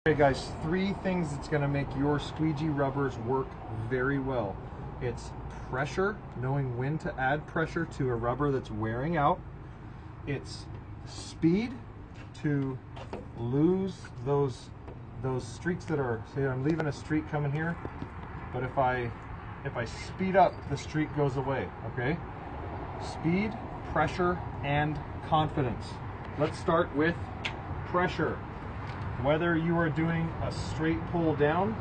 Okay guys, 3 things that's going to make your squeegee rubbers work very well. It's pressure, knowing when to add pressure to a rubber that's wearing out. It's speed, to lose those streaks that are, say I'm leaving a streak coming here, but if I speed up, the streak goes away, okay? Speed, pressure, and confidence. Let's start with pressure. Whether you are doing a straight pull down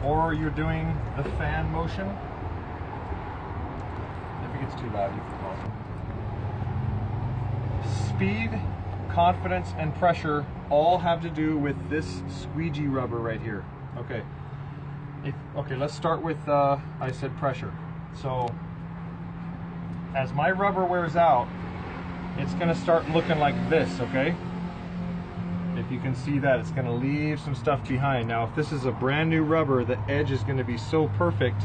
or you're doing the fan motion, if it gets too loud, you can pause it. Speed, confidence, and pressure all have to do with this squeegee rubber right here. Okay. Okay, let's start with, I said pressure. So, as my rubber wears out, it's going to start looking like this, okay? If you can see that, it's going to leave some stuff behind. Now, if this is a brand new rubber, the edge is going to be so perfect,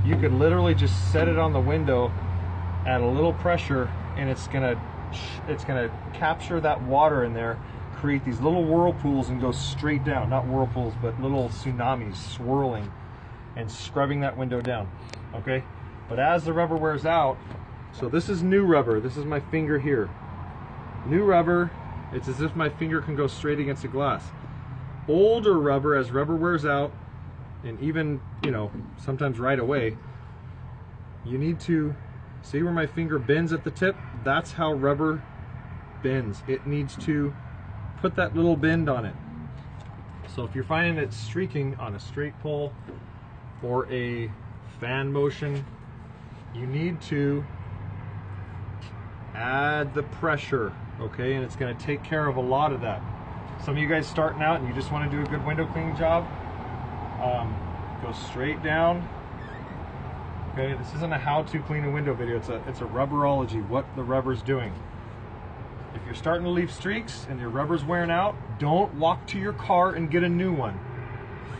you could literally just set it on the window, add a little pressure, and it's going to capture that water in there, create these little whirlpools and go straight down. Not whirlpools, but little tsunamis swirling and scrubbing that window down, okay? But as the rubber wears out, so this is new rubber, this is my finger here. New rubber, it's as if my finger can go straight against the glass. Older rubber, as rubber wears out, and even, you know, sometimes right away, you need to see where my finger bends at the tip. That's how rubber bends. It needs to put that little bend on it. So if you're finding it streaking on a straight pull or a fan motion, you need to add the pressure, okay? And it's going to take care of a lot of that. Some of you guys starting out and you just want to do a good window cleaning job, go straight down. Okay, this isn't a how-to clean a window video, it's a rubberology, what the rubber's doing. If you're starting to leave streaks and your rubber's wearing out, don't walk to your car and get a new one.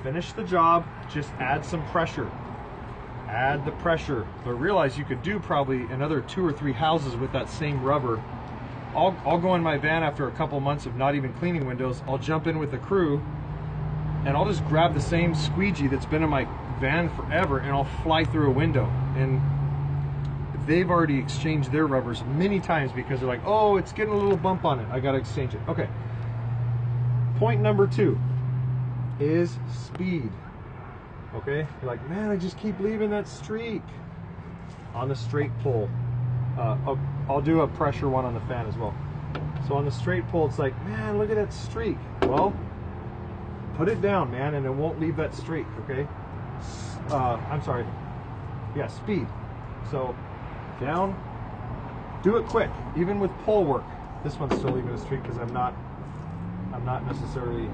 Finish the job, just add some pressure. Add the pressure, but realize you could do probably another 2 or 3 houses with that same rubber. I'll go in my van after a couple months of not even cleaning windows. I'll jump in with the crew and I'll just grab the same squeegee that's been in my van forever and I'll fly through a window. And they've already exchanged their rubbers many times because they're like, oh, it's getting a little bump on it, I gotta exchange it. Okay, point number 2 is speed. Okay, you're like, man, I just keep leaving that streak on the straight pull. I'll do a pressure one on the fan as well. So on the straight pull, it's like, man, look at that streak. Well, put it down, man, and it won't leave that streak, okay? I'm sorry. Yeah, speed. So down, do it quick, even with pull work. This one's still leaving a streak because I'm not necessarily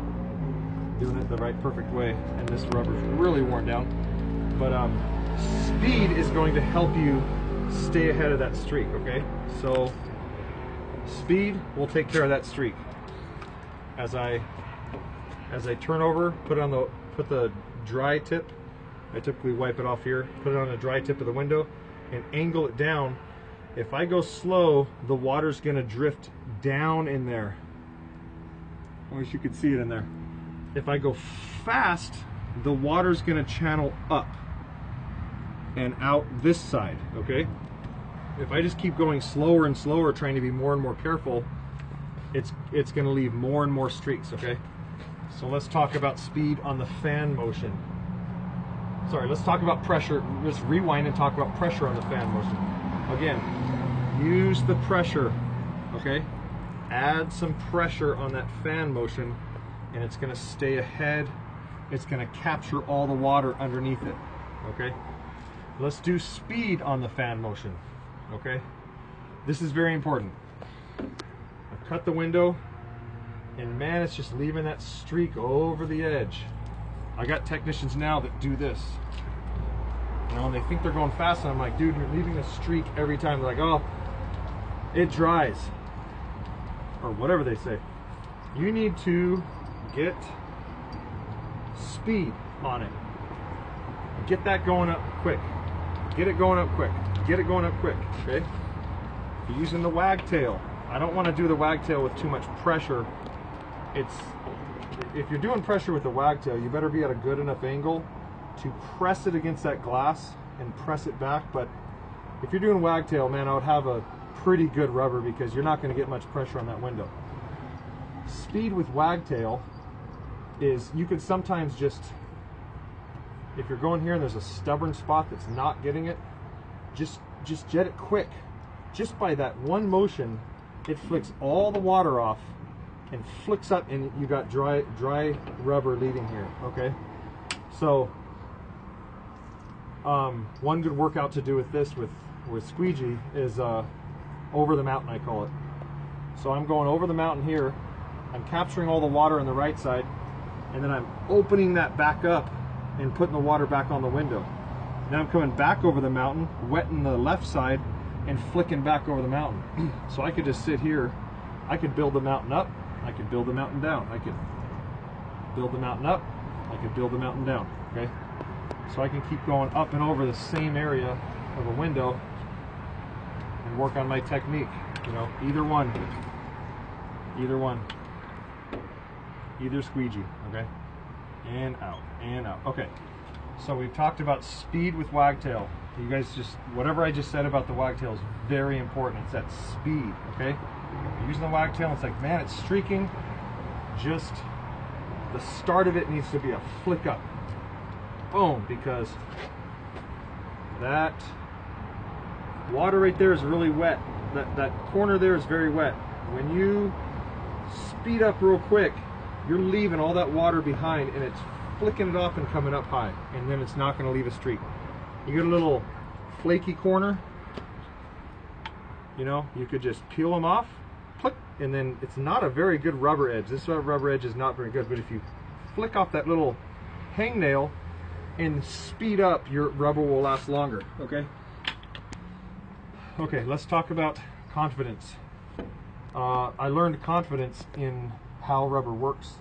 doing it the right perfect way, and this rubber's really worn down. But speed is going to help you stay ahead of that streak, okay? So speed will take care of that streak. As I turn over, put the dry tip, I typically wipe it off here, put it on the dry tip of the window and angle it down. If I go slow, the water's gonna drift down in there. I wish you could see it in there. If I go fast, the water's gonna channel up and out this side, okay? If I just keep going slower and slower, trying to be more and more careful, it's gonna leave more and more streaks, okay? So let's talk about speed on the fan motion. Sorry, let's talk about pressure. Let's rewind and talk about pressure on the fan motion. Again, use the pressure, okay? Add some pressure on that fan motion and it's gonna stay ahead. It's gonna capture all the water underneath it, okay? Let's do speed on the fan motion, okay? This is very important. I cut the window and man, it's just leaving that streak over the edge. I got technicians now that do this. You know, and they think they're going fast and I'm like, dude, you're leaving a streak every time. They're like, oh, it dries. Or whatever they say. You need to get speed on it. Get that going up quick. Get it going up quick. Get it going up quick, okay? If you're using the wagtail, I don't want to do the wagtail with too much pressure. If you're doing pressure with the wagtail, you better be at a good enough angle to press it against that glass and press it back. But if you're doing wagtail, man, I would have a pretty good rubber because you're not going to get much pressure on that window. Speed with wagtail is you could sometimes just, if you're going here and there's a stubborn spot that's not getting it, just jet it quick. Just by that one motion, it flicks all the water off and flicks up, and you got dry rubber leaving here. Okay, so one good workout to do with this with squeegee is over the mountain, I call it. So I'm going over the mountain here, I'm capturing all the water on the right side, and then I'm opening that back up and putting the water back on the window. Now I'm coming back over the mountain, wetting the left side and flicking back over the mountain. So I could just sit here, I could build the mountain up, I could build the mountain down, I could build the mountain up, I could build the mountain down, okay? So I can keep going up and over the same area of a window and work on my technique, you know, either one, either squeegee, okay? And out, okay. So we've talked about speed with wagtail. You guys just, whatever I just said about the wagtail is very important. It's that speed, okay? You're using the wagtail, it's like, man, it's streaking. Just the start of it needs to be a flick up. Boom, because that water right there is really wet. That corner there is very wet. When you speed up real quick, you're leaving all that water behind, and it's flicking it off and coming up high, and then it's not going to leave a streak. You get a little flaky corner, you know, you could just peel them off, click, and then it's not a very good rubber edge. This rubber edge is not very good, but if you flick off that little hangnail and speed up, your rubber will last longer, okay? Okay, let's talk about confidence. I learned confidence in how rubber works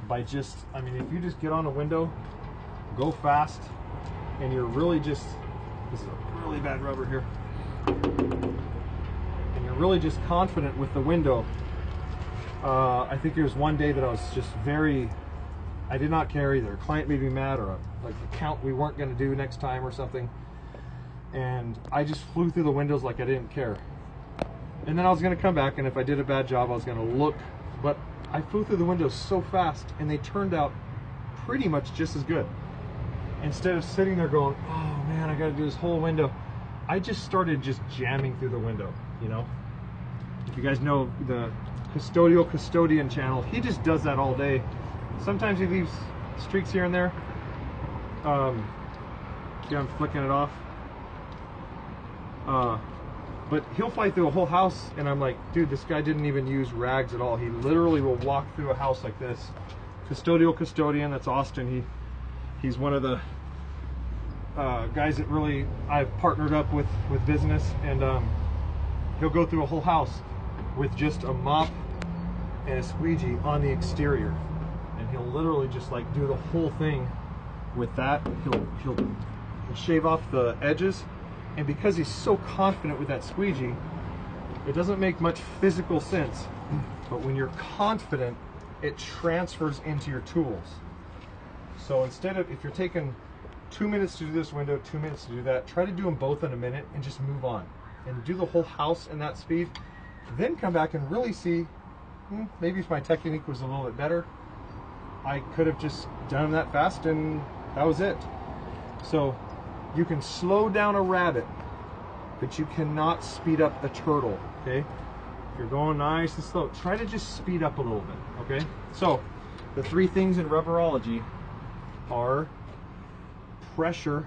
by just, I mean, if you just get on a window, go fast, and you're really just, this is a really bad rubber here, and you're really just confident with the window. I think there was one day that I was just I did not care either. A client made me mad, or like a count we weren't going to do next time or something, and I just flew through the windows like I didn't care. And then I was going to come back, and if I did a bad job, I was going to look, but I flew through the windows so fast, and they turned out pretty much just as good. Instead of sitting there going, oh man, I got to do this whole window, I just started just jamming through the window, you know? If you guys know the Custodian channel, he just does that all day. Sometimes he leaves streaks here and there. See, I'm flicking it off. But he'll fly through a whole house, and I'm like, dude, this guy didn't even use rags at all. He literally will walk through a house like this. Custodian, that's Austin. He's one of the guys that really I've partnered up with business, and he'll go through a whole house with just a mop and a squeegee on the exterior, and he'll literally just like do the whole thing with that. He'll shave off the edges. And because he's so confident with that squeegee, it doesn't make much physical sense. But when you're confident, it transfers into your tools. So instead of, if you're taking 2 minutes to do this window, 2 minutes to do that, try to do them both in a minute and just move on. And do the whole house in that speed. Then come back and really see, maybe if my technique was a little bit better, I could have just done that fast and that was it. So you can slow down a rabbit, but you cannot speed up a turtle, okay? If you're going nice and slow, try to just speed up a little bit, okay? So, the three things in rubberology are pressure,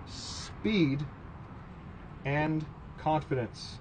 speed, and confidence.